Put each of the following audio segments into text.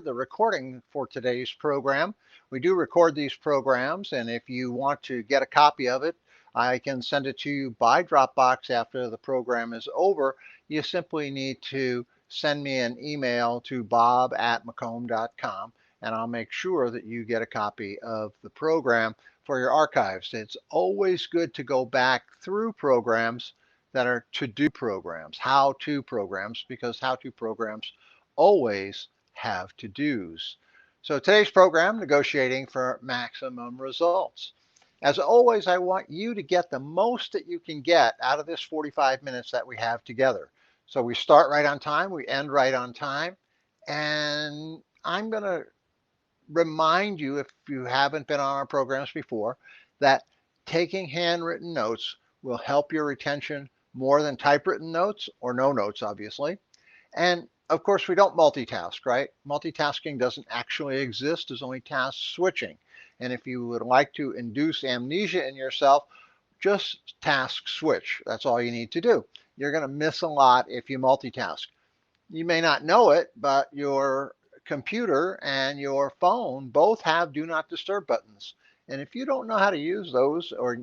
the recording for today's program. We do record these programs, and if you want to get a copy of it, I can send it to you by Dropbox after the program is over. You simply need to send me an email to bob@macomb.com, and I'll make sure that you get a copy of the program for your archives. It's always good to go back through programs that are to-do programs, how-to programs, because how-to programs always have to-dos. So today's program, Negotiating for Maximum Results. As always, I want you to get the most that you can get out of this 45 minutes that we have together. So we start right on time, we end right on time, and I'm going to remind you, if you haven't been on our programs before, that taking handwritten notes will help your retention more than typewritten notes, or no notes, obviously. And of course, we don't multitask, right? Multitasking doesn't actually exist. There's only task switching. And if you would like to induce amnesia in yourself, just task switch. That's all you need to do. You're going to miss a lot if you multitask. You may not know it, but your computer and your phone both have do not disturb buttons. And if you don't know how to use those, or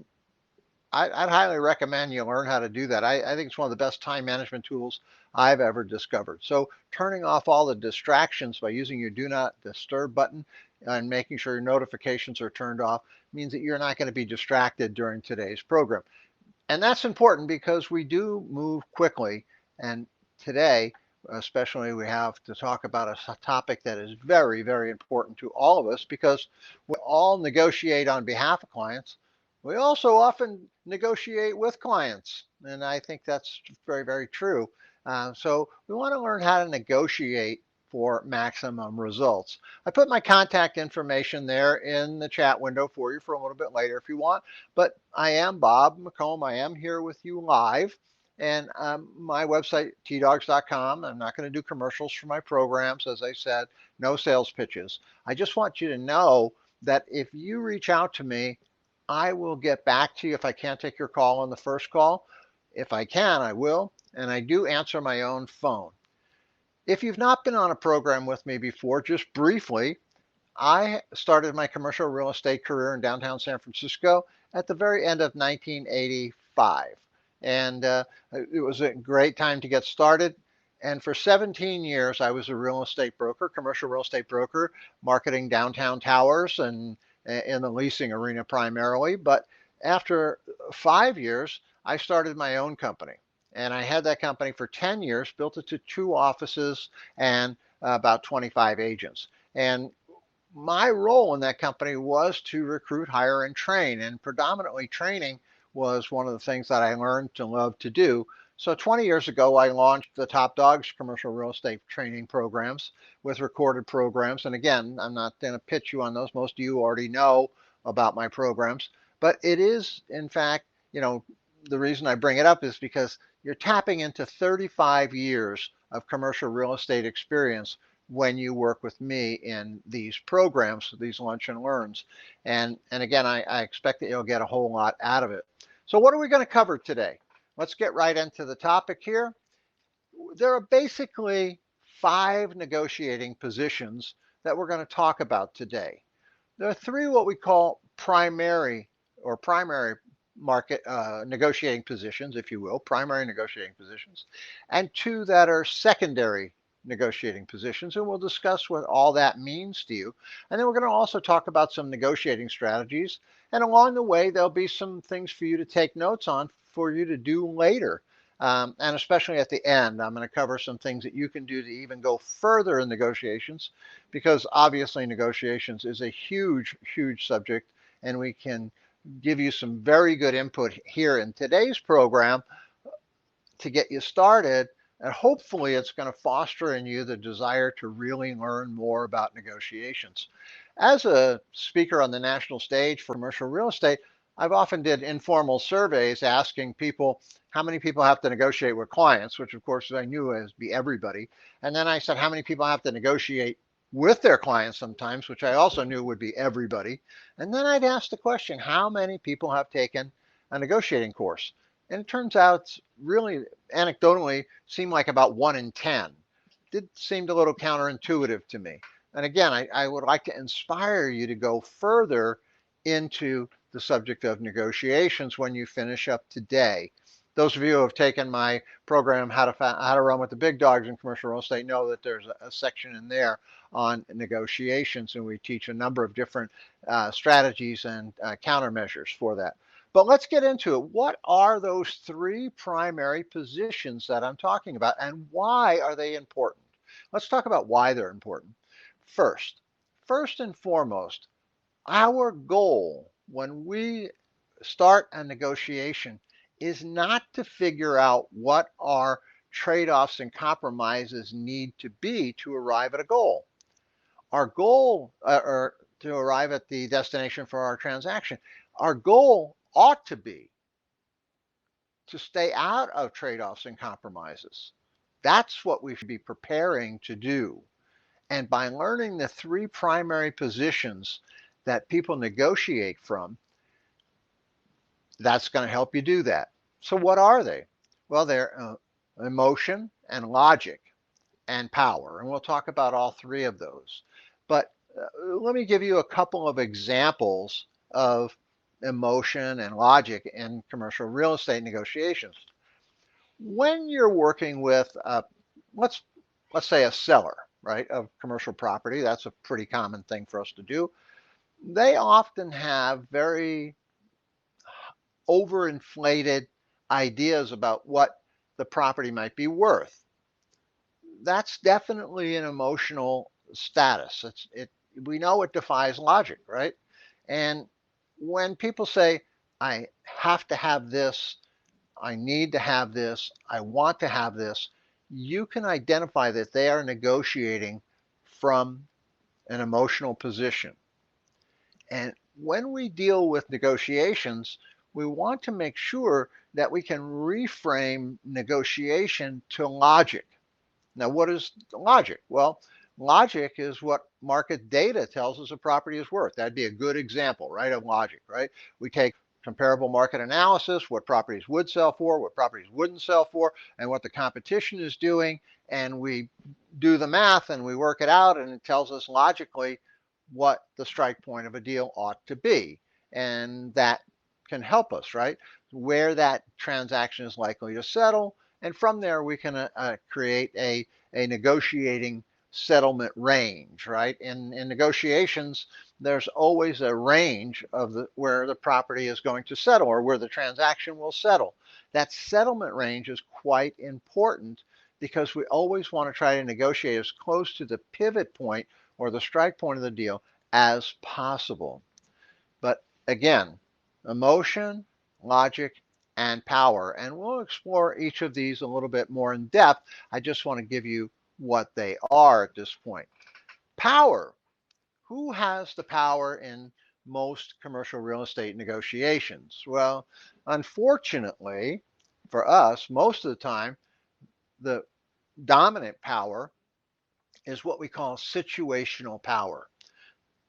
I'd highly recommend you learn how to do that. I think it's one of the best time management tools I've ever discovered. So turning off all the distractions by using your do not disturb button and making sure your notifications are turned off means that you're not going to be distracted during today's program. And that's important because we do move quickly. And today, especially, we have to talk about a topic that is very, very important to all of us, because we all negotiate on behalf of clients. We also often negotiate with clients. And I think that's very, very true. So we want to learn how to negotiate for maximum results. I put my contact information there in the chat window for you for a little bit later if you want. But I am Bob McComb. I am here with you live. And my website, tdogs.com. I'm not going to do commercials for my programs. As I said, no sales pitches. I just want you to know that if you reach out to me, I will get back to you if I can't take your call on the first call. If I can, I will. And I do answer my own phone. If you've not been on a program with me before, just briefly, I started my commercial real estate career in downtown San Francisco at the very end of 1985. And it was a great time to get started. And for 17 years, I was a real estate broker, commercial real estate broker, marketing downtown towers and in the leasing arena primarily. But after 5 years, I started my own company. And I had that company for 10 years, built it to 2 offices and about 25 agents. And my role in that company was to recruit, hire, and train. And predominantly training was one of the things that I learned to love to do. So 20 years ago, I launched the Top Dogs commercial real estate training programs with recorded programs. And again, I'm not going to pitch you on those. Most of you already know about my programs. But it is, in fact, the reason I bring it up is because you're tapping into 35 years of commercial real estate experience when you work with me in these programs, these lunch and learns. And again, I expect that you'll get a whole lot out of it. So what are we going to cover today? Let's get right into the topic here. There are basically 5 negotiating positions that we're going to talk about today. There are 3 what we call primary market negotiating positions, if you will, primary negotiating positions, and 2 that are secondary negotiating positions, and we'll discuss what all that means to you. And then we're going to also talk about some negotiating strategies, and along the way there'll be some things for you to take notes on for you to do later. And especially at the end, I'm going to cover some things that you can do to even go further in negotiations, because obviously negotiations is a huge, huge subject, and we can give you some very good input here in today's program to get you started. And hopefully it's going to foster in you the desire to really learn more about negotiations. As a speaker on the national stage for commercial real estate, I've often did informal surveys asking people how many people have to negotiate with clients, which of course I knew as be everybody. And then I said how many people have to negotiate with their clients sometimes, which I also knew would be everybody. And then I'd ask the question, how many people have taken a negotiating course? And it turns out, really anecdotally, seemed like about 1 in 10. It seemed a little counterintuitive to me. And again, I would like to inspire you to go further into the subject of negotiations when you finish up today. Those of you who have taken my program, How to Run with the Big Dogs in Commercial Real Estate, know that there's a section in there on negotiations, and we teach a number of different strategies and countermeasures for that. But let's get into it. What are those three primary positions that I'm talking about, and why are they important? Let's talk about why they're important. First and foremost, our goal when we start a negotiation is not to figure out what our trade-offs and compromises need to be to arrive at a goal. Our goal, or to arrive at the destination for our transaction, our goal ought to be to stay out of trade-offs and compromises. That's what we should be preparing to do. And by learning the three primary positions that people negotiate from, that's going to help you do that. So what are they? Well, they're emotion and logic and power. And we'll talk about all three of those. But let me give you a couple of examples of emotion and logic in commercial real estate negotiations. When you're working with, let's say a seller, right, of commercial property, that's a pretty common thing for us to do. They often have very overinflated ideas about what the property might be worth. That's definitely an emotional status. We know it defies logic, right? And when people say, I have to have this, I need to have this, I want to have this, you can identify that they are negotiating from an emotional position. And when we deal with negotiations, we want to make sure that we can reframe negotiation to logic. Now, what is logic? Well, logic is what market data tells us a property is worth. That'd be a good example, right, of logic, right? We take comparable market analysis, what properties would sell for, what properties wouldn't sell for, and what the competition is doing, and we do the math and we work it out, and it tells us logically what the strike point of a deal ought to be. And that can help us, right? Where that transaction is likely to settle. And from there, we can create a negotiating settlement range, right? In negotiations, there's always a range of where the property is going to settle or where the transaction will settle. That settlement range is quite important because we always want to try to negotiate as close to the pivot point or the strike point of the deal as possible. But again, emotion, logic, and power. And we'll explore each of these a little bit more in depth. I just want to give you what they are at this point. Power. Who has the power in most commercial real estate negotiations? Well, unfortunately for us, most of the time, the dominant power is what we call situational power.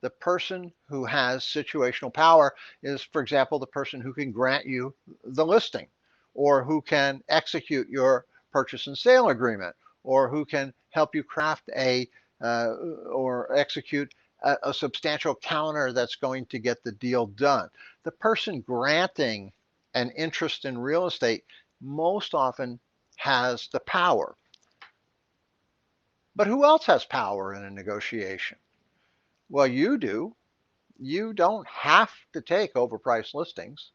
The person who has situational power is, for example, the person who can grant you the listing, or who can execute your purchase and sale agreement, or who can help you craft or execute a substantial counter that's going to get the deal done. The person granting an interest in real estate most often has the power. But who else has power in a negotiation? Well, you do. You don't have to take overpriced listings.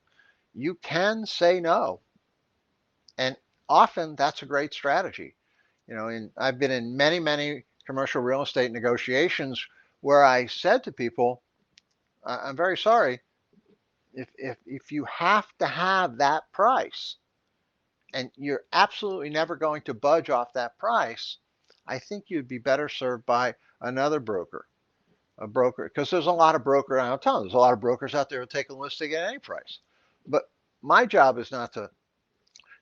You can say no. And often that's a great strategy. I've been in many, many commercial real estate negotiations where I said to people, I'm very sorry, if you have to have that price and you're absolutely never going to budge off that price, I think you'd be better served by another broker. A broker, because there's a lot of brokers, I'll tell you, there's a lot of brokers out there who take a listing at any price. But my job is not to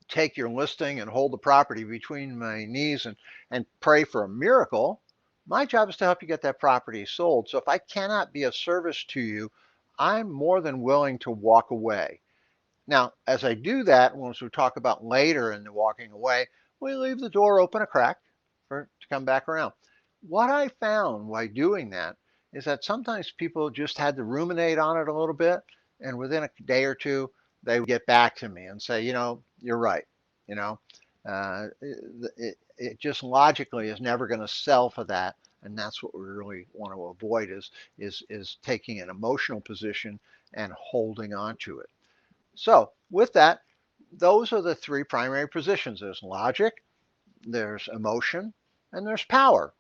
take your listing and hold the property between my knees and pray for a miracle. My job is to help you get that property sold. So if I cannot be of service to you, I'm more than willing to walk away. Now, as I do that, once we talk about later in the walking away, we leave the door open a crack to come back around. What I found by doing that is that sometimes people just had to ruminate on it a little bit, and within a day or two, they would get back to me and say, you're right. You know, it just logically is never going to sell for that, and that's what we really want to avoid is taking an emotional position and holding on to it. So with that, those are the three primary positions. There's logic, there's emotion, and there's power.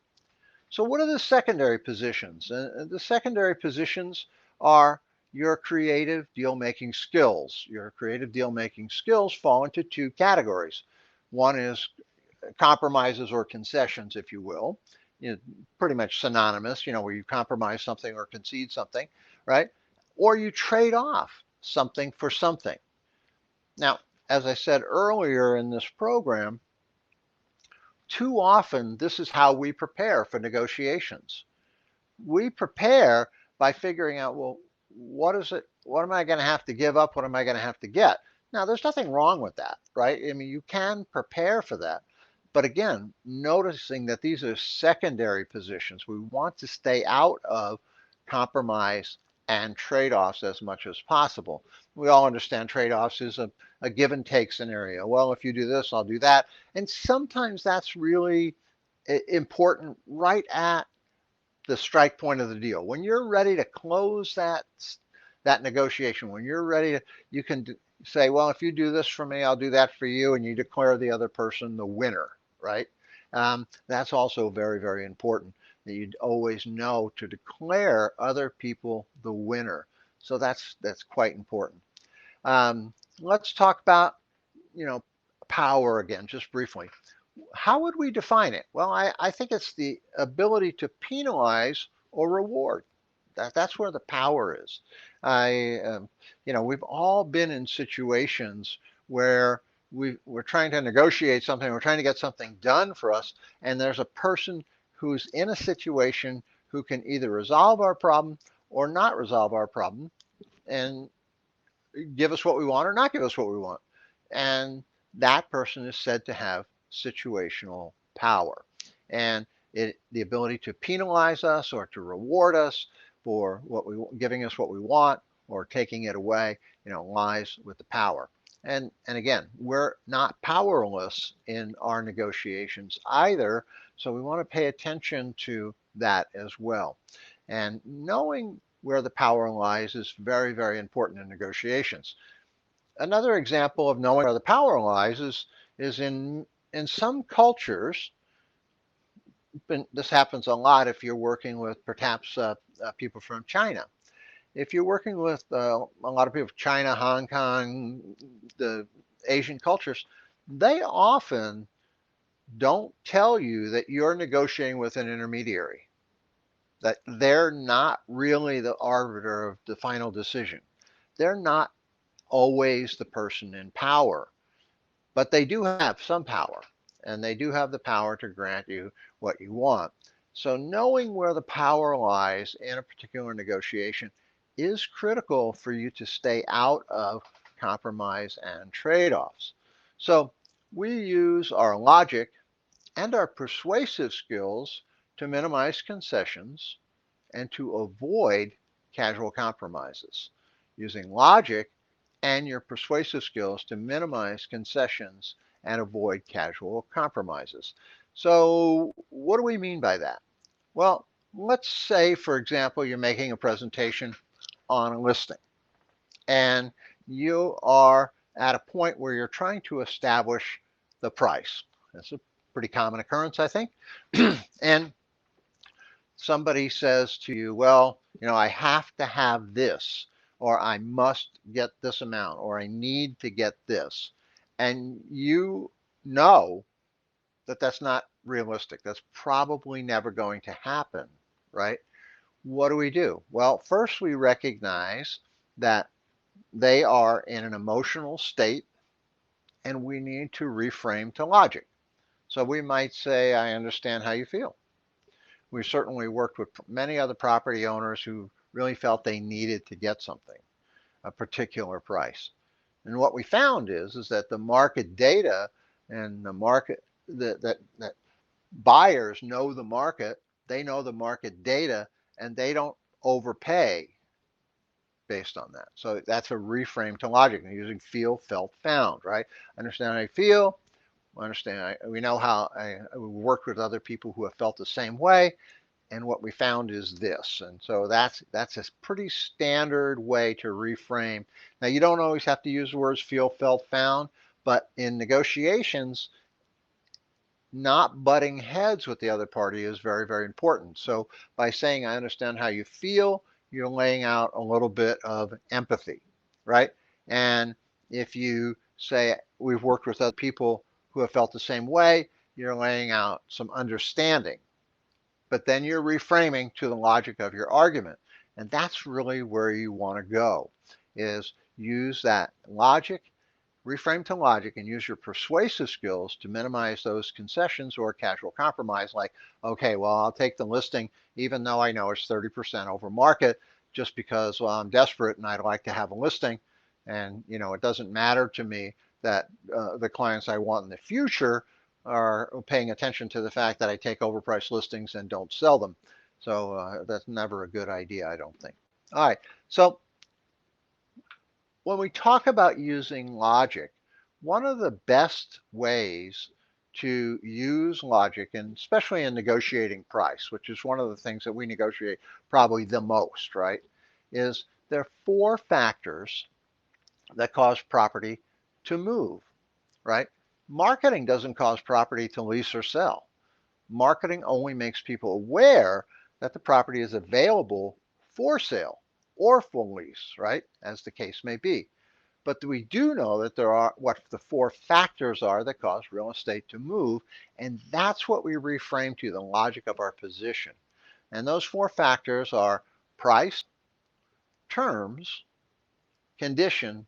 So what are the secondary positions? The secondary positions are your creative deal-making skills. Your creative deal-making skills fall into two categories. One is compromises or concessions, if you will. Pretty much synonymous, where you compromise something or concede something, right? Or you trade off something for something. Now, as I said earlier in this program, too often this is how we prepare for negotiations. We prepare by figuring out, well, what is it? What am I going to have to give up? What am I going to have to get? Now, there's nothing wrong with that, right? I mean, you can prepare for that. But again, noticing that these are secondary positions, we want to stay out of compromise and trade-offs as much as possible. We all understand trade-offs is a give and take scenario. Well, if you do this, I'll do that. And sometimes that's really important right at the strike point of the deal. When you're ready to close that negotiation, when you're ready to, you can say, well, if you do this for me, I'll do that for you, and you declare the other person the winner, right? That's also very, very important that you always know to declare other people the winner. So that's quite important. Let's talk about you know power again, just briefly. How would we define it? Well, I think it's the ability to penalize or reward. That's where the power is. I, we've all been in situations where we're trying to negotiate something, we're trying to get something done for us, and there's a person who's in a situation who can either resolve our problem or not resolve our problem and give us what we want or not give us what we want. And that person is said to have situational power. And the ability to penalize us or to reward us for giving us what we want or taking it away, lies with the power. And again, we're not powerless in our negotiations either, so we want to pay attention to that as well. And knowing where the power lies is very, very important in negotiations. Another example of knowing where the power lies is in some cultures. This happens a lot if you're working with perhaps people from China. If you're working with a lot of people from China, Hong Kong, the Asian cultures, they often don't tell you that you're negotiating with an intermediary, that they're not really the arbiter of the final decision. They're not always the person in power, but they do have some power, and they do have the power to grant you what you want. So knowing where the power lies in a particular negotiation is critical for you to stay out of compromise and trade-offs. So we use our logic and our persuasive skills to minimize concessions and to avoid casual compromises. Using logic and your persuasive skills to minimize concessions and avoid casual compromises. So what do we mean by that? Well, let's say, for example, you're making a presentation on a listing and you are at a point where you're trying to establish the price. That's a pretty common occurrence, I think. And somebody says to you, well, I have to have this, or I must get this amount, or I need to get this. And you know that that's not realistic. That's probably never going to happen, right? What do we do? Well, first we recognize that they are in an emotional state and we need to reframe to logic. So we might say, I understand how you feel. We certainly worked with many other property owners who really felt they needed to get something, a particular price. And what we found is that the market data and the market that buyers know the market They know the market data and they don't overpay based on that. So that's a reframe to logic. And using feel, felt, found, right? Understand how I feel. Understand. We know how we worked with other people who have felt the same way, and what we found is this. And so that's a pretty standard way to reframe. Now you don't always have to use the words feel, felt, found, but in negotiations, not butting heads with the other party is very, very important. So by saying, I understand how you feel, you're laying out a little bit of empathy, right? And if you say, we've worked with other people who have felt the same way, you're laying out some understanding. But then you're reframing to the logic of your argument. And that's really where you want to go, is use that logic, reframe to logic, and use your persuasive skills to minimize those concessions or casual compromise like, okay, well, I'll take the listing even though I know it's 30% over market just because, well, I'm desperate and I'd like to have a listing. And, it doesn't matter to me that the clients I want in the future are paying attention to the fact that I take overpriced listings and don't sell them. So that's never a good idea, I don't think. All right, so when we talk about using logic, one of the best ways to use logic, and especially in negotiating price, which is one of the things that we negotiate probably the most, right, is there are four factors that cause property to move, right? Marketing doesn't cause property to lease or sell. Marketing only makes people aware that the property is available for sale or for lease, right? As the case may be. But we do know that there are what the four factors are that cause real estate to move, and that's what we reframe to the logic of our position. And those four factors are price, terms, condition,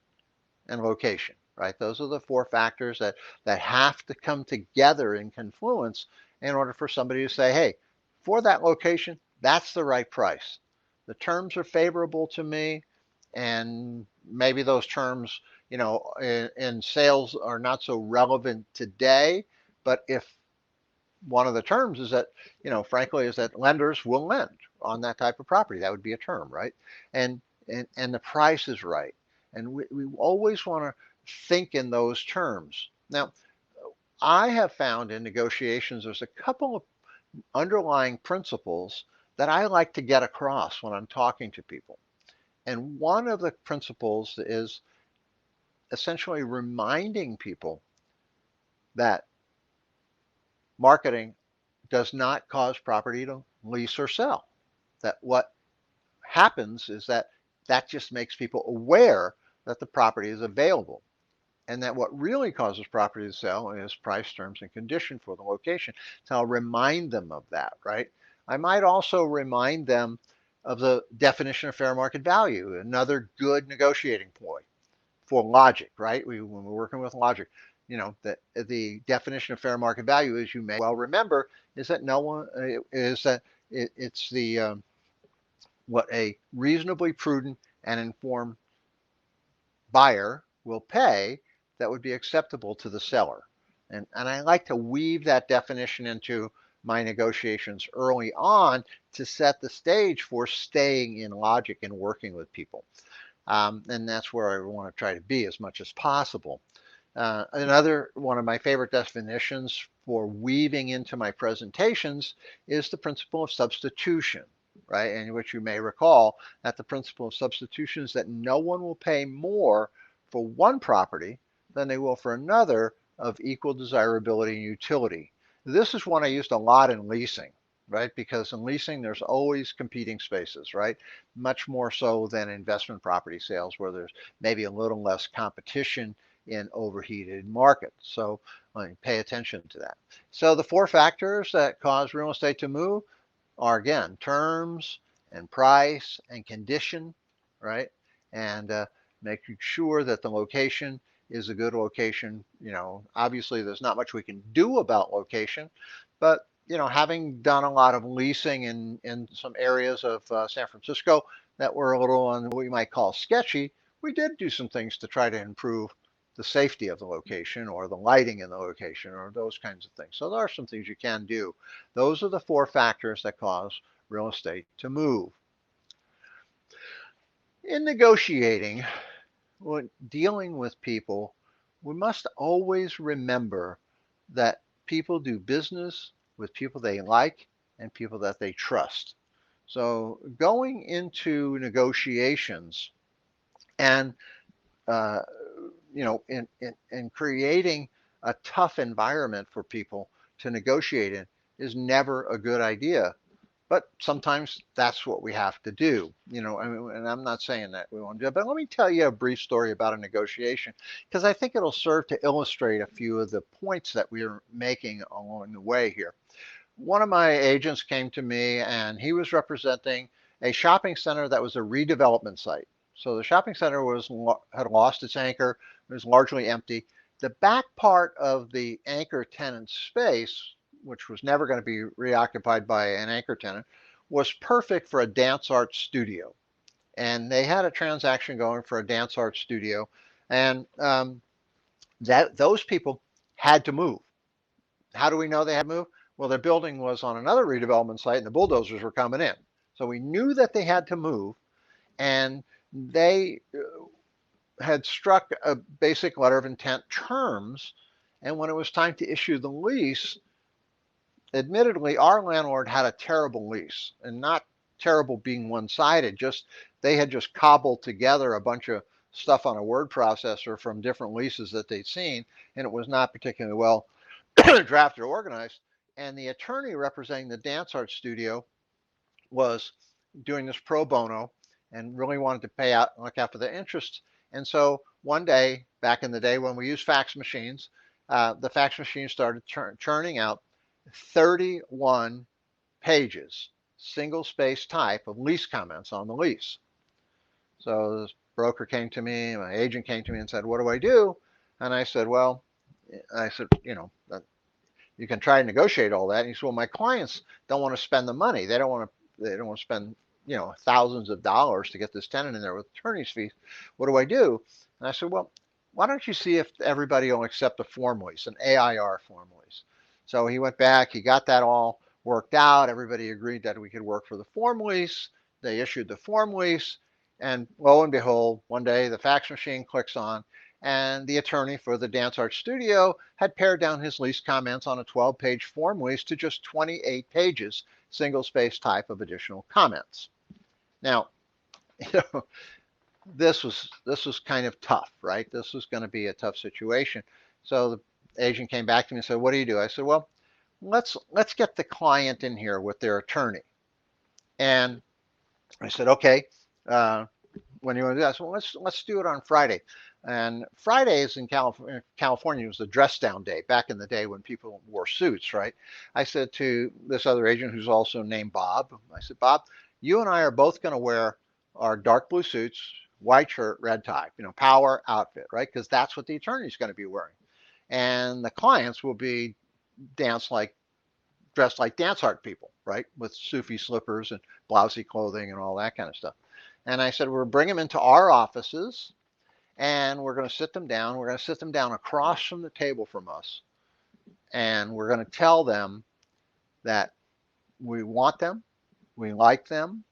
and location, right? Those are the four factors that have to come together in confluence in order for somebody to say, hey, for that location, that's the right price. The terms are favorable to me, and maybe those terms, in sales are not so relevant today, but if one of the terms is that, frankly, is that lenders will lend on that type of property. That would be a term, right? And the price is right. And we always want to think in those terms. Now, I have found in negotiations there's a couple of underlying principles that I like to get across when I'm talking to people. And one of the principles is essentially reminding people that marketing does not cause property to lease or sell. That what happens is that just makes people aware that the property is available. And that what really causes property to sell is price, terms, and condition for the location. So I'll remind them of that, right? I might also remind them of the definition of fair market value, another good negotiating point for logic, right? When we're working with logic, that the definition of fair market value, as you may well remember, is that no one is that it's the what a reasonably prudent and informed buyer will pay that would be acceptable to the seller. And I like to weave that definition into my negotiations early on to set the stage for staying in logic and working with people. And that's where I want to try to be as much as possible. Another one of my favorite definitions for weaving into my presentations is the principle of substitution, right? And which you may recall that the principle of substitution is that no one will pay more for one property than they will for another of equal desirability and utility. This is one I used a lot in leasing, right? Because in leasing, there's always competing spaces, right? Much more so than investment property sales, where there's maybe a little less competition in overheated markets. So pay attention to that. So the four factors that cause real estate to move are, again, terms and price and condition, right? And making sure that the location is a good location. Obviously there's not much we can do about location, but having done a lot of leasing in some areas of San Francisco that were a little on what we might call sketchy, we did do some things to try to improve the safety of the location or the lighting in the location or those kinds of things. So there are some things you can do. Those are the 4 factors that cause real estate to move. In negotiating, when dealing with people, we must always remember that people do business with people they like and people that they trust. So going into negotiations and uh, in creating a tough environment for people to negotiate in is never a good idea. But sometimes that's what we have to do, and I'm not saying that we won't do it, but let me tell you a brief story about a negotiation because I think it'll serve to illustrate a few of the points that we're making along the way here. One of my agents came to me and he was representing a shopping center that was a redevelopment site. So the shopping center had lost its anchor, it was largely empty. The back part of the anchor tenant space, which was never going to be reoccupied by an anchor tenant, was perfect for a dance art studio. And they had a transaction going for a dance art studio, and those people had to move. How do we know they had to move? Well, their building was on another redevelopment site and the bulldozers were coming in. So we knew that they had to move, and they had struck a basic letter of intent terms. And when it was time to issue the lease, admittedly, our landlord had a terrible lease, and not terrible being one-sided, just they had just cobbled together a bunch of stuff on a word processor from different leases that they'd seen, and it was not particularly well drafted or organized. And the attorney representing the dance art studio was doing this pro bono and really wanted to pay out and look after the interests. And so one day, back in the day when we used fax machines, the fax machine started churning out 31 pages, single space type of lease comments on the lease. So this broker came to me, my agent came to me and said, "What do I do?" And I said, "Well," I said, you can try to negotiate all that. And he said, "Well, my clients don't want to spend the money. They don't want to spend, thousands of dollars to get this tenant in there with attorney's fees. What do I do?" And I said, "Well, why don't you see if everybody will accept a form lease, an AIR form lease?" So he went back, he got that all worked out. Everybody agreed that we could work for the form lease. They issued the form lease. And lo and behold, one day the fax machine clicks on, and the attorney for the dance art studio had pared down his lease comments on a 12-page form lease to just 28 pages, single space type of additional comments. Now, this was kind of tough, right? This was going to be a tough situation. So the agent came back to me and said, "What do you do?" I said, "Well, let's get the client in here with their attorney." And I said, "Okay, when you want to do that?" So let's do it on Friday. And Fridays in California was the dress down day back in the day when people wore suits, right? I said to this other agent who's also named Bob, I said, "Bob, you and I are both going to wear our dark blue suits, white shirt, red tie, power outfit, right? Because that's what the attorney's going to be wearing. And the clients will be dressed like dance art people, right? With Sufi slippers and blousy clothing and all that kind of stuff." And I said, "We'll bring them into our offices and we're going to sit them down. We're going to sit them down across from the table from us. And we're going to tell them that we want them, we like them,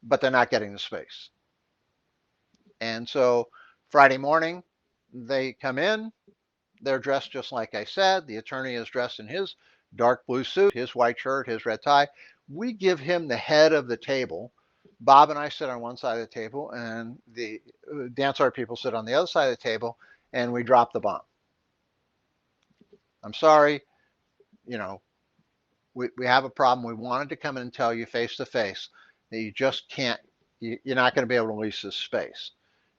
but they're not getting the space." And so Friday morning, they come in, they're dressed just like I said. The attorney is dressed in his dark blue suit, his white shirt, his red tie. We give him the head of the table. Bob and I sit on one side of the table, and the dance art people sit on the other side of the table, and we drop the bomb. "I'm sorry, we have a problem. We wanted to come in and tell you face to face that you just can't, you're not going to be able to lease this space."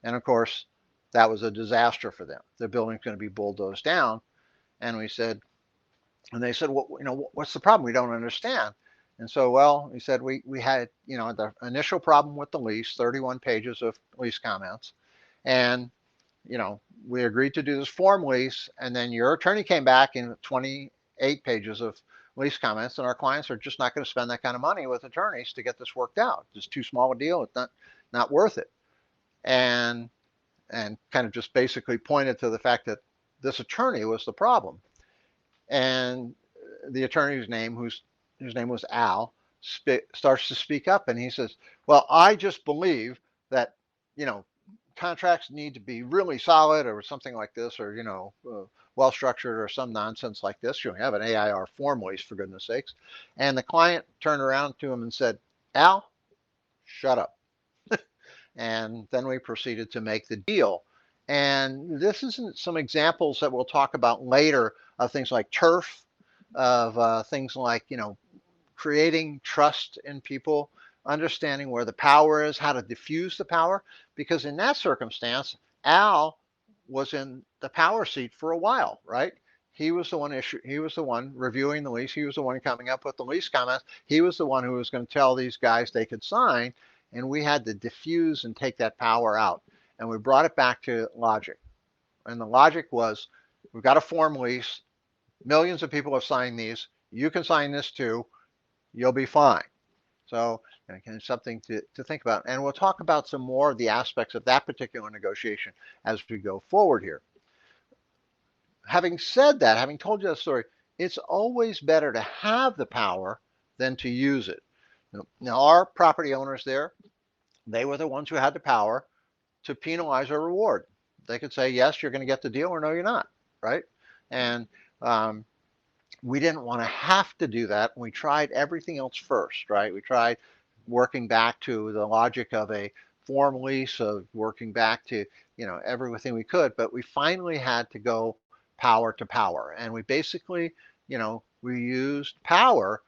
And of course, that was a disaster for them. The building's going to be bulldozed down. And they said, "Well, what's the problem? We don't understand." And so, well, he said, we had, the initial problem with the lease, 31 pages of lease comments. And, we agreed to do this form lease. And then your attorney came back in 28 pages of lease comments. And our clients are just not going to spend that kind of money with attorneys to get this worked out. It's too small a deal. It's not worth it. And and kind of just basically pointed to the fact that this attorney was the problem. And the attorney's name, whose name was Al, starts to speak up, and he says, "Well, I just believe that, you know, contracts need to be really solid, or something like this, or well structured, or some nonsense like this. You have an AIR form lease, for goodness sakes." And the client turned around to him and said, "Al, shut up." And then we proceeded to make the deal. And this is some examples that we'll talk about later of things like turf, of things like, creating trust in people, understanding where the power is, how to diffuse the power. Because in that circumstance, Al was in the power seat for a while, right? He was the one reviewing the lease. He was the one coming up with the lease comments. He was the one who was going to tell these guys they could sign, and we had to diffuse and take that power out. And we brought it back to logic. And the logic was, we've got a form lease. Millions of people have signed these. You can sign this too. You'll be fine. So again, something to think about. And we'll talk about some more of the aspects of that particular negotiation as we go forward here. Having said that, having told you that story, it's always better to have the power than to use it. Now, our property owners there, they were the ones who had the power to penalize or reward. They could say, yes, you're going to get the deal, or no, you're not, right? And we didn't want to have to do that. We tried everything else first, right? We tried working back to the logic of a form lease, of working back to, everything we could, but we finally had to go power to power. And we basically, we used power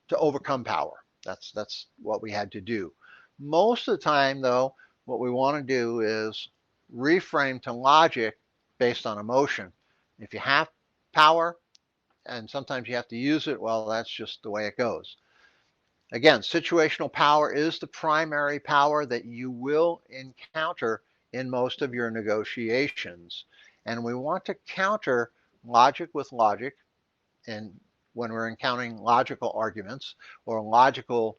to overcome power. That's what we had to do. Most of the time, though, what we want to do is reframe to logic based on emotion. If you have power, and sometimes you have to use it, well, that's just the way it goes. Again, situational power is the primary power that you will encounter in most of your negotiations. And we want to counter logic with logic, and when we're encountering logical arguments or logical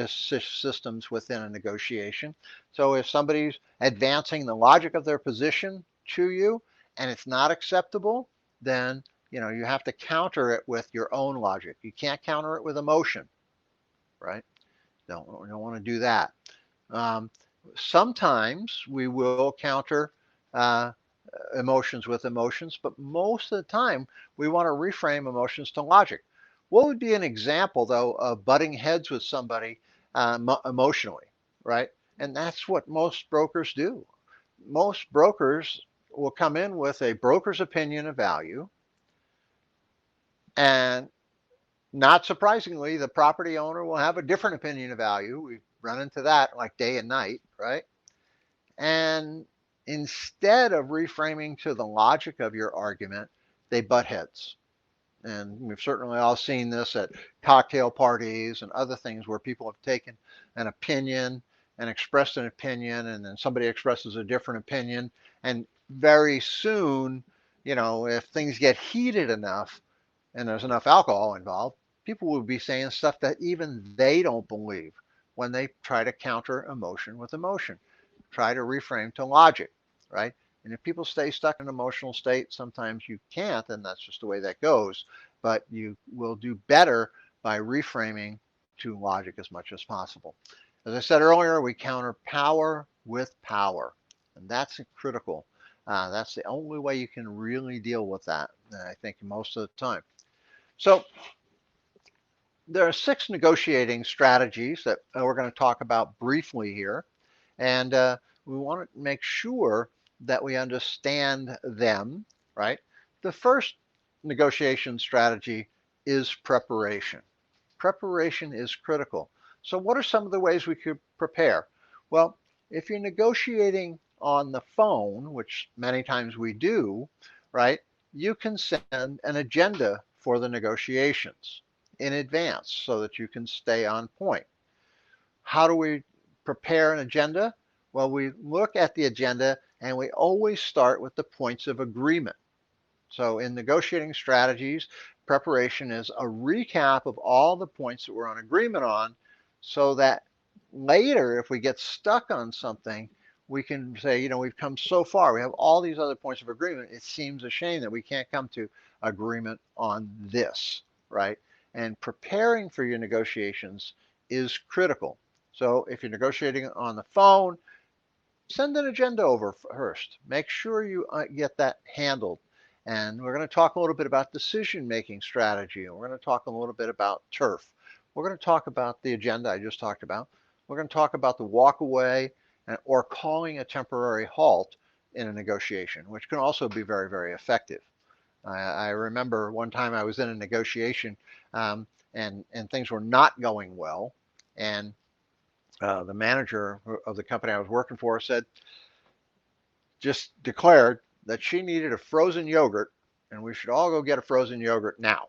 systems within a negotiation. So if somebody's advancing the logic of their position to you and it's not acceptable, then you have to counter it with your own logic. You can't counter it with emotion, right? We don't want to do that. Sometimes we will counter emotions with emotions, but most of the time we want to reframe emotions to logic. What would be an example, though, of butting heads with somebody emotionally, right? And that's what most brokers do. Most brokers will come in with a broker's opinion of value, and not surprisingly, the property owner will have a different opinion of value. We run into that like day and night, right? And instead of reframing to the logic of your argument, they butt heads. And we've certainly all seen this at cocktail parties and other things where people have taken an opinion and expressed an opinion, and then somebody expresses a different opinion. And very soon, if things get heated enough and there's enough alcohol involved, people will be saying stuff that even they don't believe when they try to counter emotion with emotion. Try to reframe to logic, right? And if people stay stuck in an emotional state, sometimes you can't, and that's just the way that goes. But you will do better by reframing to logic as much as possible. As I said earlier, we counter power with power, and that's critical. That's the only way you can really deal with that, I think, most of the time. So there are 6 negotiating strategies that we're going to talk about briefly here. And we want to make sure that we understand them, right? The first negotiation strategy is preparation. Preparation is critical. So what are some of the ways we could prepare? Well, if you're negotiating on the phone, which many times we do, right, you can send an agenda for the negotiations in advance so that you can stay on point. How do we prepare an agenda? Well, we look at the agenda and we always start with the points of agreement. So in negotiating strategies, preparation is a recap of all the points that we're on agreement on, so that later, if we get stuck on something, we can say, we've come so far. We have all these other points of agreement. It seems a shame that we can't come to agreement on this, right? And preparing for your negotiations is critical. So if you're negotiating on the phone, send an agenda over first. Make sure you get that handled. And we're going to talk a little bit about decision-making strategy, and we're going to talk a little bit about turf. We're going to talk about the agenda I just talked about. We're going to talk about the walk away or calling a temporary halt in a negotiation, which can also be very, very effective. I remember one time I was in a negotiation and things were not going well, and the manager of the company I was working for just declared that she needed a frozen yogurt and we should all go get a frozen yogurt now.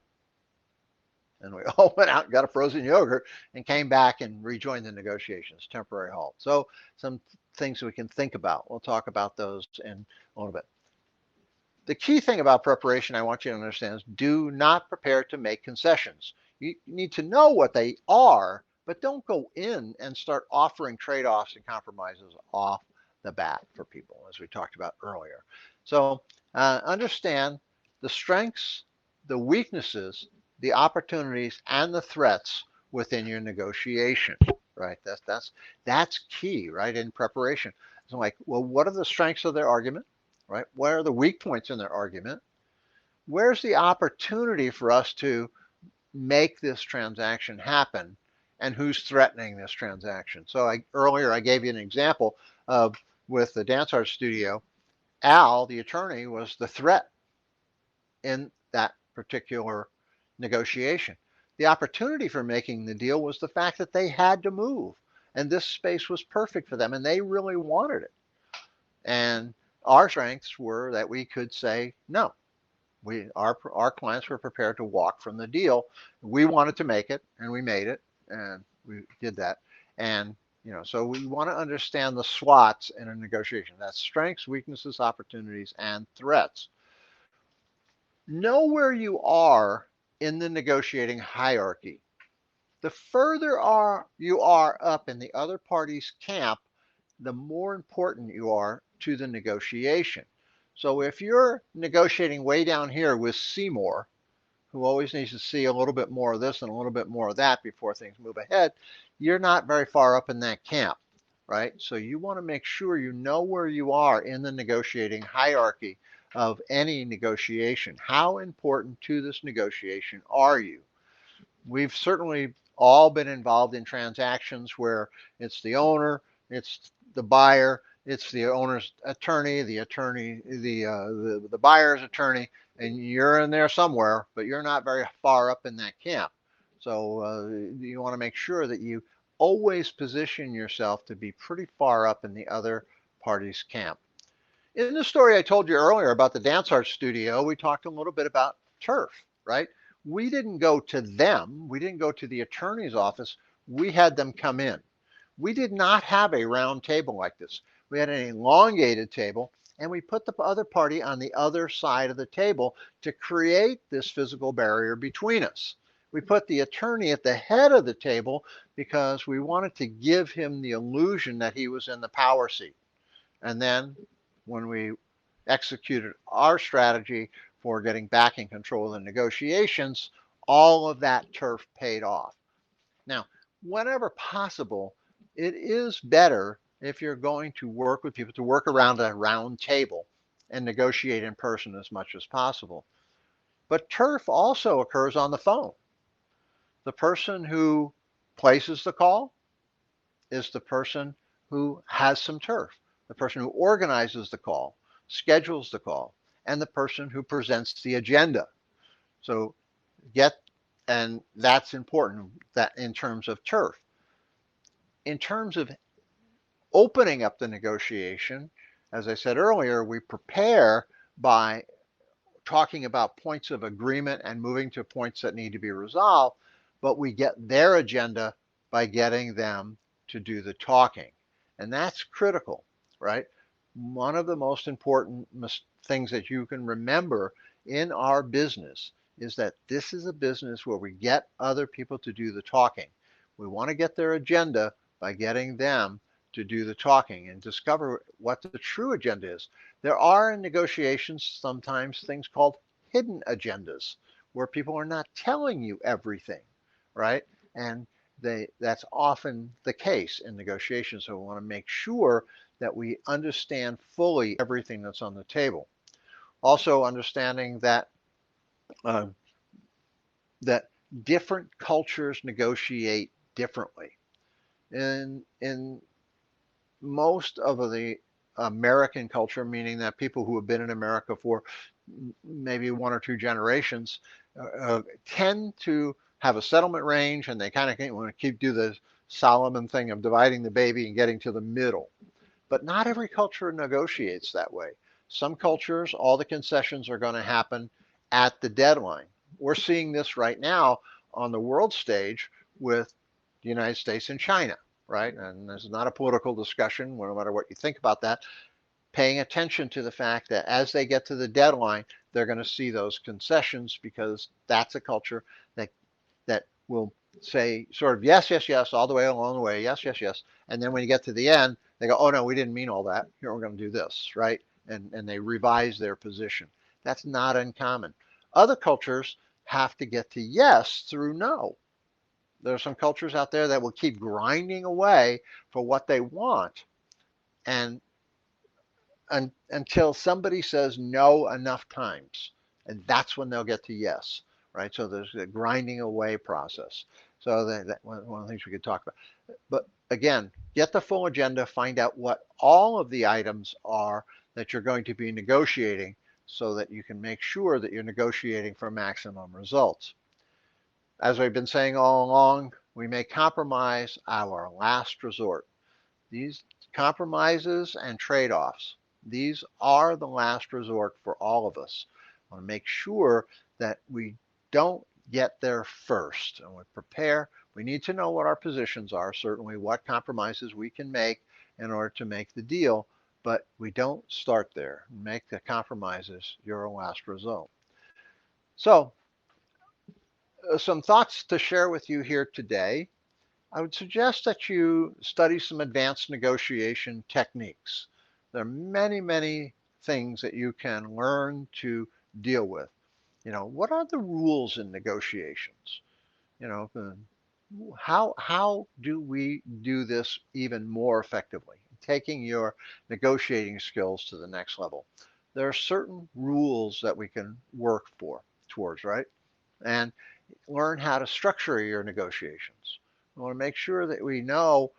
And we all went out and got a frozen yogurt and came back and rejoined the negotiations, temporary halt. So some things we can think about. We'll talk about those in a little bit. The key thing about preparation I want you to understand is do not prepare to make concessions. You need to know what they are, but don't go in and start offering trade-offs and compromises off the bat for people, as we talked about earlier. So understand the strengths, the weaknesses, the opportunities, and the threats within your negotiation, right? That's key, right, in preparation. So like, well, what are the strengths of their argument, right? What are the weak points in their argument? Where's the opportunity for us to make this transaction happen? And who's threatening this transaction? So earlier I gave you an example of with the Dance Art Studio, Al, the attorney, was the threat in that particular negotiation. The opportunity for making the deal was the fact that they had to move, and this space was perfect for them, and they really wanted it. And our strengths were that we could say no. Our clients were prepared to walk from the deal. We wanted to make it, and we made it, and we did that. And so we want to understand the SWOTs in a negotiation. That's strengths, weaknesses, opportunities, and threats. Know where you are in the negotiating hierarchy. The further you are up in the other party's camp, the more important you are to the negotiation. So if you're negotiating way down here with Seymour, who always needs to see a little bit more of this and a little bit more of that before things move ahead, you're not very far up in that camp, right? So you want to make sure you know where you are in the negotiating hierarchy of any negotiation. How important to this negotiation are you? We've certainly all been involved in transactions where it's the owner, it's the buyer, it's the owner's attorney, the buyer's attorney, and you're in there somewhere, but you're not very far up in that camp. So you want to make sure that you always position yourself to be pretty far up in the other party's camp. In the story I told you earlier about the Dance Art Studio, we talked a little bit about turf, right? We didn't go to them. We didn't go to the attorney's office. We had them come in. We did not have a round table like this. We had an elongated table, and we put the other party on the other side of the table to create this physical barrier between us. We put the attorney at the head of the table because we wanted to give him the illusion that he was in the power seat. And then when we executed our strategy for getting back in control of the negotiations, all of that turf paid off. Now, whenever possible, it is better if you're going to work with people to work around a round table and negotiate in person as much as possible. But turf also occurs on the phone. The person who places the call is the person who has some turf. The person who organizes the call, schedules the call, and the person who presents the agenda. So and that's important that in terms of turf. In terms of opening up the negotiation, as I said earlier, we prepare by talking about points of agreement and moving to points that need to be resolved, but we get their agenda by getting them to do the talking. And that's critical, right? One of the most important things that you can remember in our business is that this is a business where we get other people to do the talking. We want to get their agenda by getting them to do the talking and discover what the true agenda is. There are in negotiations sometimes things called hidden agendas where people are not telling you everything, right? And that's often the case in negotiations. So we want to make sure that we understand fully everything that's on the table. Also understanding uh, that different cultures negotiate differently. In most of the American culture, meaning that people who have been in America for maybe one or two generations, tend to have a settlement range, and they kind of want to do the Solomon thing of dividing the baby and getting to the middle. But not every culture negotiates that way. Some cultures, all the concessions are going to happen at the deadline. We're seeing this right now on the world stage with the United States and China, right? And this is not a political discussion, no matter what you think about that. Paying attention to the fact that as they get to the deadline, they're going to see those concessions because that's a culture that will say sort of yes, yes, yes, all the way along the way, yes, yes, yes. And then when you get to the end, they go, oh no, we didn't mean all that. Here we're going to do this, right? And they revise their position. That's not uncommon. Other cultures have to get to yes through no. There are some cultures out there that will keep grinding away for what they want, and until somebody says no enough times, and that's when they'll get to yes, right? So there's a grinding away process. So that one of the things we could talk about. But again, get the full agenda, find out what all of the items are that you're going to be negotiating so that you can make sure that you're negotiating for maximum results. As we've been saying all along, we make compromise our last resort. These compromises and trade-offs, these are the last resort for all of us. I want to make sure that we don't get there first and we prepare. We need to know what our positions are, certainly what compromises we can make in order to make the deal, but we don't start there. Make the compromises your last result. So, some thoughts to share with you here today. I would suggest that you study some advanced negotiation techniques. There are many, many things that you can learn to deal with. What are the rules in negotiations? You know, how do we do this even more effectively? Taking your negotiating skills to the next level. There are certain rules that we can work towards, right? And learn how to structure your negotiations. We want to make sure that we know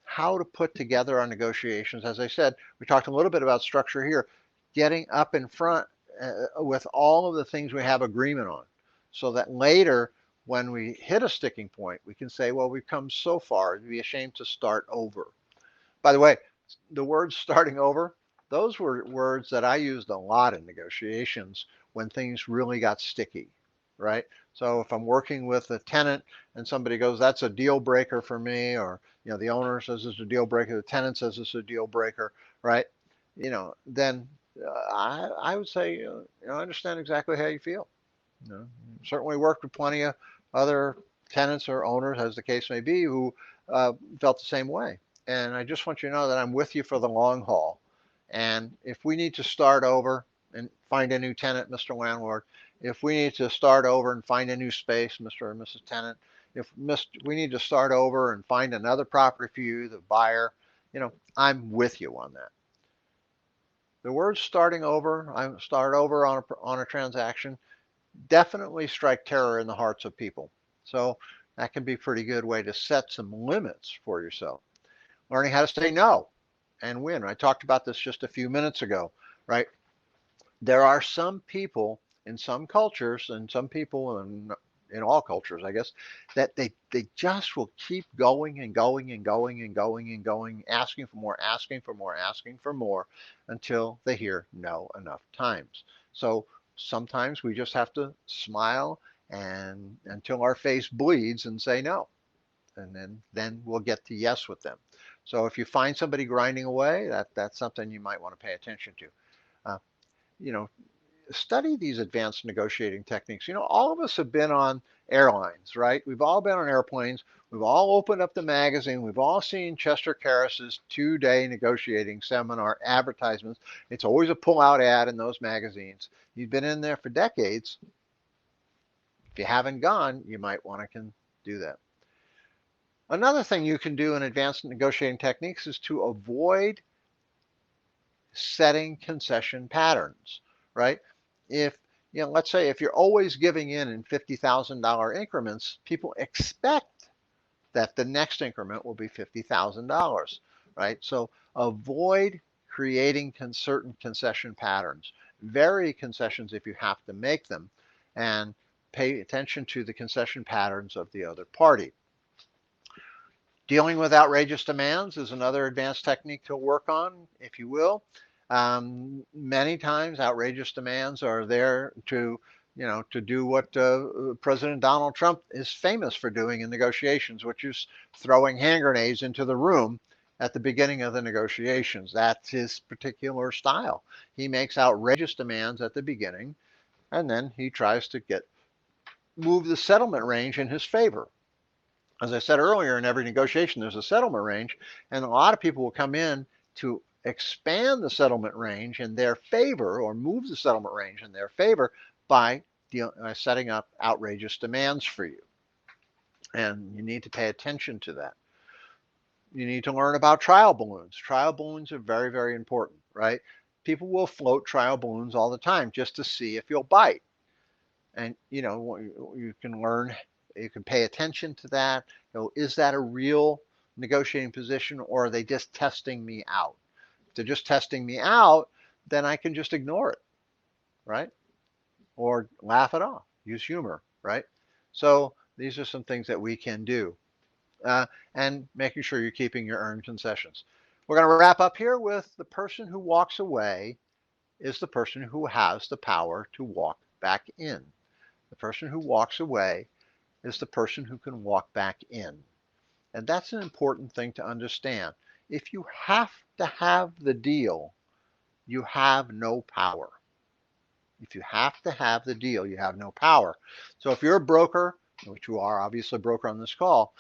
how to put together our negotiations. As I said, we talked a little bit about structure here, getting up in front with all of the things we have agreement on, so that later when we hit a sticking point, we can say, well, we've come so far, it'd be a shame to start over. By the way, the words starting over, those were words that I used a lot in negotiations when things really got sticky, right? So if I'm working with a tenant and somebody goes, that's a deal breaker for me, or the owner says it's a deal breaker, the tenant says it's a deal breaker, right? Then I would say, I understand exactly how you feel. Certainly worked with plenty of other tenants or owners, as the case may be, who felt the same way. And I just want you to know that I'm with you for the long haul. And if we need to start over and find a new tenant, Mr. Landlord, if we need to start over and find a new space, Mr. or Mrs. Tenant, if we need to start over and find another property for you, the buyer, I'm with you on that. The word starting over, I start over on a transaction, definitely strike terror in the hearts of people. So that can be a pretty good way to set some limits for yourself. Learning how to say no and win. I talked about this just a few minutes ago, right? There are some people in some cultures and some people in all cultures, I guess, that they just will keep going and going and going and going and going, asking for more, asking for more, asking for more until they hear no enough times. So sometimes we just have to smile and until our face bleeds and say no. And then we'll get to yes with them. So if you find somebody grinding away, that's something you might want to pay attention to. Uh, you know, study these advanced negotiating techniques. All of us have been on airlines, right? We've all been on airplanes. We've all opened up the magazine. We've all seen Chester Karris's 2-day negotiating seminar advertisements. It's always a pull-out ad in those magazines. You've been in there for decades. If you haven't gone, you might want to do that. Another thing you can do in advanced negotiating techniques is to avoid setting concession patterns, right? If let's say if you're always giving in $50,000 increments, people expect that the next increment will be $50,000, right? So avoid creating certain concession patterns. Vary concessions if you have to make them, and pay attention to the concession patterns of the other party. Dealing with outrageous demands is another advanced technique to work on, if you will. Many times outrageous demands are there to do what President Donald Trump is famous for doing in negotiations, which is throwing hand grenades into the room at the beginning of the negotiations. That's his particular style. He makes outrageous demands at the beginning, and then he tries to move the settlement range in his favor. As I said earlier, in every negotiation, there's a settlement range, and a lot of people will come in to expand the settlement range in their favor, or move the settlement range in their favor by setting up outrageous demands for you. And you need to pay attention to that. You need to learn about trial balloons. Trial balloons are very, very important, right? People will float trial balloons all the time just to see if you'll bite. And you can learn, you can pay attention to that. Is that a real negotiating position, or are they just testing me out? If they're just testing me out, then I can just ignore it, right? Or laugh it off, use humor, right? So these are some things that we can do. And making sure you're keeping your earned concessions. We're going to wrap up here with the person who walks away is the person who has the power to walk back in. The person who walks away is the person who can walk back in. And that's an important thing to understand. If you have to have the deal, you have no power. If you have to have the deal, you have no power. So if you're a broker, which you are obviously a broker on this call,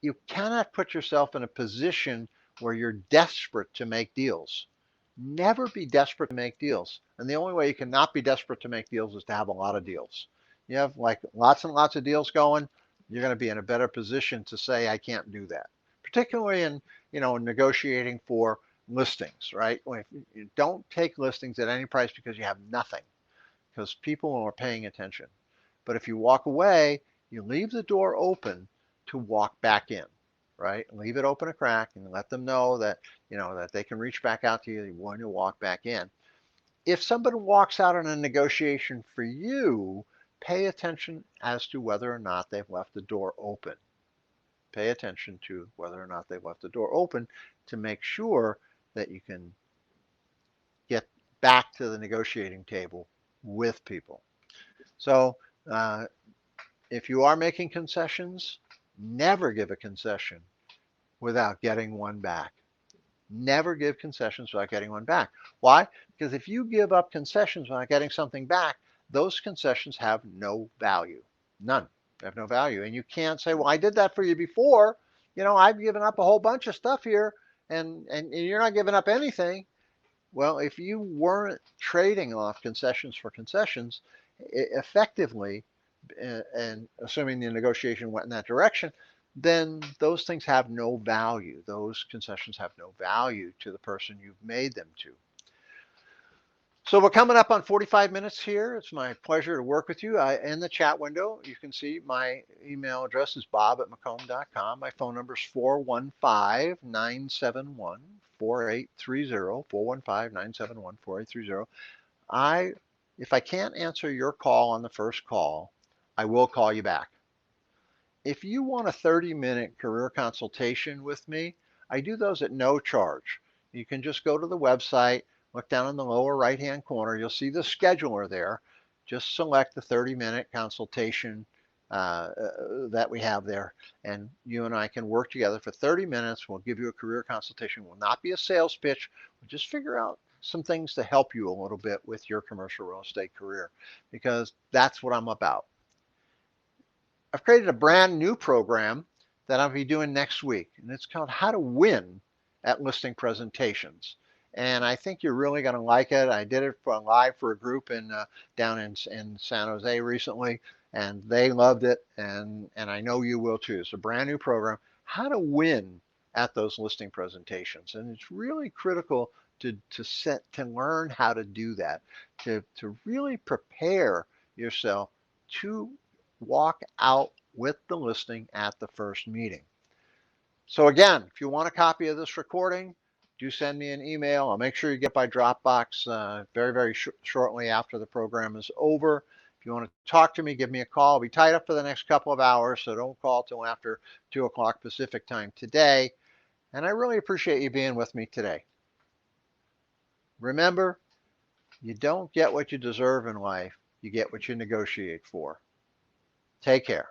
you cannot put yourself in a position where you're desperate to make deals. Never be desperate to make deals. And the only way you can not be desperate to make deals is to have a lot of deals. You have like lots and lots of deals going, you're going to be in a better position to say, I can't do that. Particularly in, negotiating for listings, right? You don't take listings at any price because you have nothing, because people are paying attention. But if you walk away, you leave the door open to walk back in, right? Leave it open a crack and let them know that, that they can reach back out to you when you walk back in. If somebody walks out in a negotiation for you, pay attention as to whether or not they've left the door open. Pay attention to whether or not they've left the door open to make sure that you can get back to the negotiating table with people. So if you are making concessions, never give a concession without getting one back. Never give concessions without getting one back. Why? Because if you give up concessions without getting something back, those concessions have no value. None. They have no value. And you can't say, well, I did that for you before. I've given up a whole bunch of stuff here, and you're not giving up anything. Well, if you weren't trading off concessions for concessions, effectively, and assuming the negotiation went in that direction, then those things have no value. Those concessions have no value to the person you've made them to. So we're coming up on 45 minutes here. It's my pleasure to work with you. In the chat window, you can see my email address is bob@macomb.com. My phone number is 415-971-4830, 415-971-4830. If I can't answer your call on the first call, I will call you back. If you want a 30-minute career consultation with me, I do those at no charge. You can just go to the website, look down in the lower right-hand corner. You'll see the scheduler there. Just select the 30-minute consultation that we have there, and you and I can work together for 30 minutes. We'll give you a career consultation. It will not be a sales pitch. We'll just figure out some things to help you a little bit with your commercial real estate career, because that's what I'm about. I've created a brand new program that I'll be doing next week, and it's called How to Win at Listing Presentations. And I think you're really going to like it. I did it live for a group down in San Jose recently, and they loved it, and I know you will too. It's a brand new program, How to Win at those listing presentations, and it's really critical to learn how to do that, to really prepare yourself to walk out with the listing at the first meeting. So again, if you want a copy of this recording, do send me an email. I'll make sure you get by Dropbox very shortly after the program is over. If you want to talk to me, give me a call. I'll be tied up for the next couple of hours, so don't call till after 2 o'clock Pacific time today. And I really appreciate you being with me today. Remember, you don't get what you deserve in life. You get what you negotiate for. Take care.